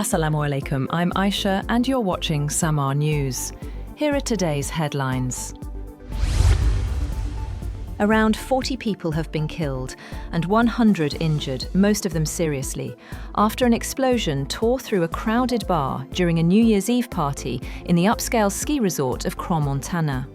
Assalamu alaikum, I'm Aisha and you're watching Samaa News. Here are today's headlines. Around 40 people have been killed and 100 injured, most of them seriously, after an explosion tore through a crowded bar during a New Year's Eve party in the upscale ski resort of Crans-Montana.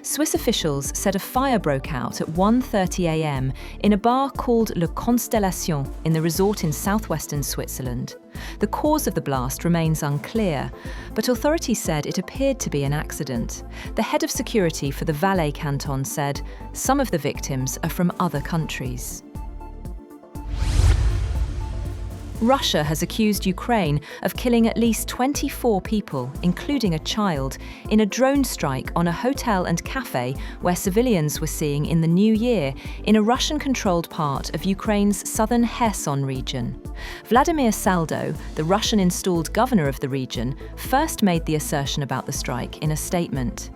Swiss officials said a fire broke out at 1:30 a.m. in a bar called Le Constellation in the resort in southwestern Switzerland. The cause of the blast remains unclear, but authorities said it appeared to be an accident. The head of security for the Valais canton said some of the victims are from other countries. Russia has accused Ukraine of killing at least 24 people, including a child, in a drone strike on a hotel and cafe where civilians were seeing in the new year in a Russian-controlled part of Ukraine's southern Kherson region. Vladimir Saldo, the Russian-installed governor of the region, first made the assertion about the strike in a statement.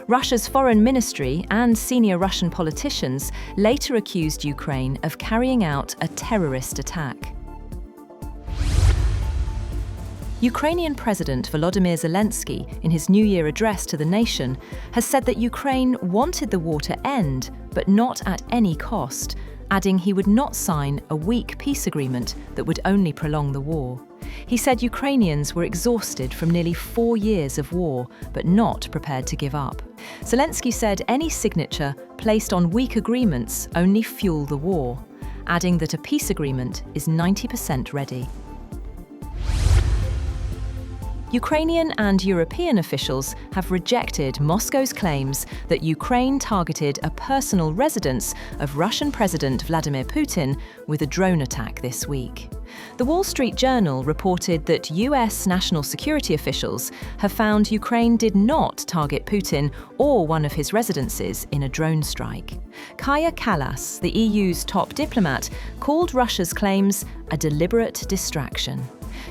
Russia's foreign ministry and senior Russian politicians later accused Ukraine of carrying out a terrorist attack. Ukrainian President Volodymyr Zelenskiy, in his New Year address to the nation, has said that Ukraine wanted the war to end, but not at any cost, adding he would not sign a weak peace agreement that would only prolong the war. He said Ukrainians were exhausted from nearly 4 years of war, but not prepared to give up. Zelensky said any signature placed on weak agreements only fuel the war, adding that a peace agreement is 90% ready. Ukrainian and European officials have rejected Moscow's claims that Ukraine targeted a personal residence of Russian President Vladimir Putin with a drone attack this week. The Wall Street Journal reported that US national security officials have found Ukraine did not target Putin or one of his residences in a drone strike. Kaja Kallas, the EU's top diplomat, called Russia's claims a deliberate distraction.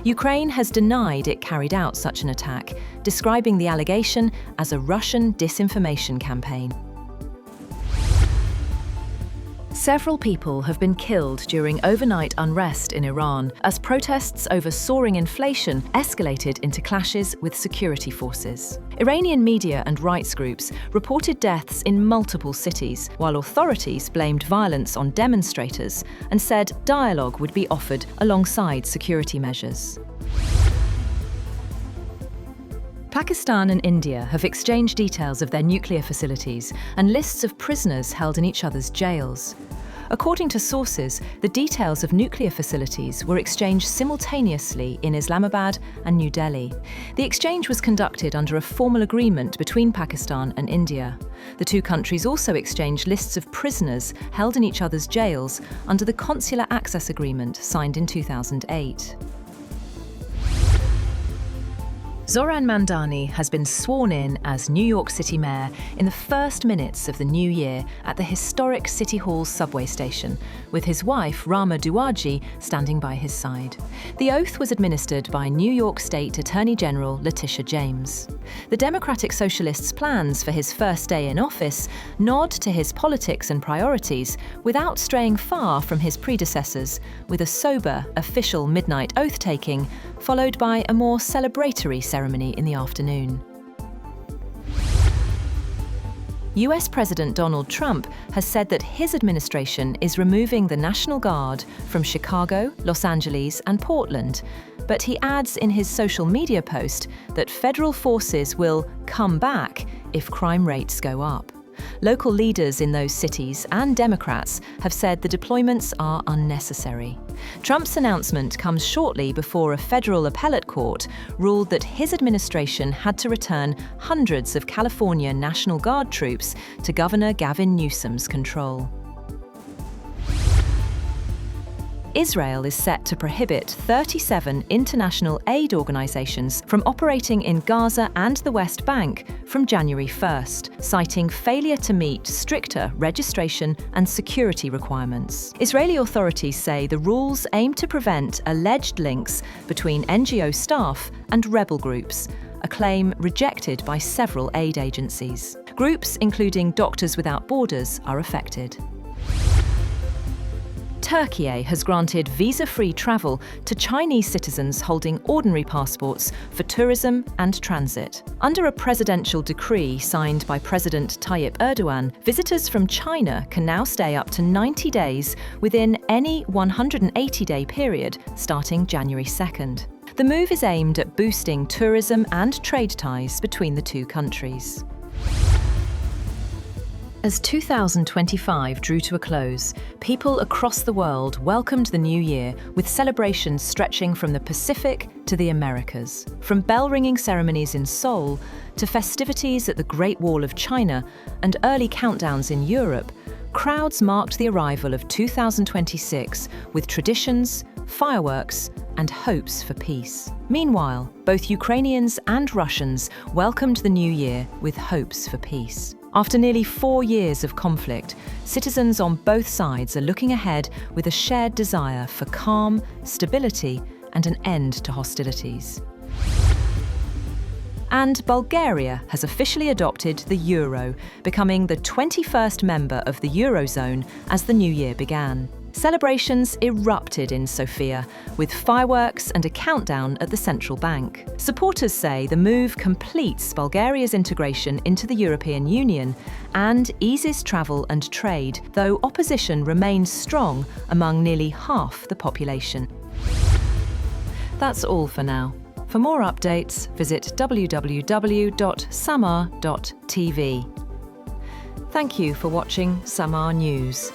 Ukraine has denied it carried out such an attack, describing the allegation as a Russian disinformation campaign. Several people have been killed during overnight unrest in Iran as protests over soaring inflation escalated into clashes with security forces. Iranian media and rights groups reported deaths in multiple cities, while authorities blamed violence on demonstrators and said dialogue would be offered alongside security measures. Pakistan and India have exchanged details of their nuclear facilities and lists of prisoners held in each other's jails. According to sources, the details of nuclear facilities were exchanged simultaneously in Islamabad and New Delhi. The exchange was conducted under a formal agreement between Pakistan and India. The two countries also exchanged lists of prisoners held in each other's jails under the Consular Access Agreement signed in 2008. Zoran Mandani has been sworn in as New York City Mayor in the first minutes of the new year at the historic City Hall subway station, with his wife Rama Duwaji standing by his side. The oath was administered by New York State Attorney General Letitia James. The Democratic Socialists' plans for his first day in office nod to his politics and priorities without straying far from his predecessors, with a sober, official midnight oath-taking, followed by a more celebratory ceremony in the afternoon. US President Donald Trump has said that his administration is removing the National Guard from Chicago, Los Angeles, and Portland, but he adds in his social media post that federal forces will come back if crime rates go up. Local leaders in those cities and Democrats have said the deployments are unnecessary. Trump's announcement comes shortly before a federal appellate court ruled that his administration had to return hundreds of California National Guard troops to Governor Gavin Newsom's control. Israel is set to prohibit 37 international aid organisations from operating in Gaza and the West Bank from January 1st, citing failure to meet stricter registration and security requirements. Israeli authorities say the rules aim to prevent alleged links between NGO staff and rebel groups, a claim rejected by several aid agencies. Groups including Doctors Without Borders are affected. Turkey has granted visa-free travel to Chinese citizens holding ordinary passports for tourism and transit. Under a presidential decree signed by President Tayyip Erdogan, visitors from China can now stay up to 90 days within any 180-day period starting January 2nd. The move is aimed at boosting tourism and trade ties between the two countries. As 2025 drew to a close, people across the world welcomed the new year with celebrations stretching from the Pacific to the Americas. From bell-ringing ceremonies in Seoul to festivities at the Great Wall of China and early countdowns in Europe, crowds marked the arrival of 2026 with traditions, fireworks, and hopes for peace. Meanwhile, both Ukrainians and Russians welcomed the new year with hopes for peace. After nearly 4 years of conflict, citizens on both sides are looking ahead with a shared desire for calm, stability, and an end to hostilities. And Bulgaria has officially adopted the euro, becoming the 21st member of the Eurozone as the new year began. Celebrations erupted in Sofia, with fireworks and a countdown at the central bank. Supporters say the move completes Bulgaria's integration into the European Union and eases travel and trade, though opposition remains strong among nearly half the population. That's all for now. For more updates, visit www.samaa.tv. Thank you for watching Samaa News.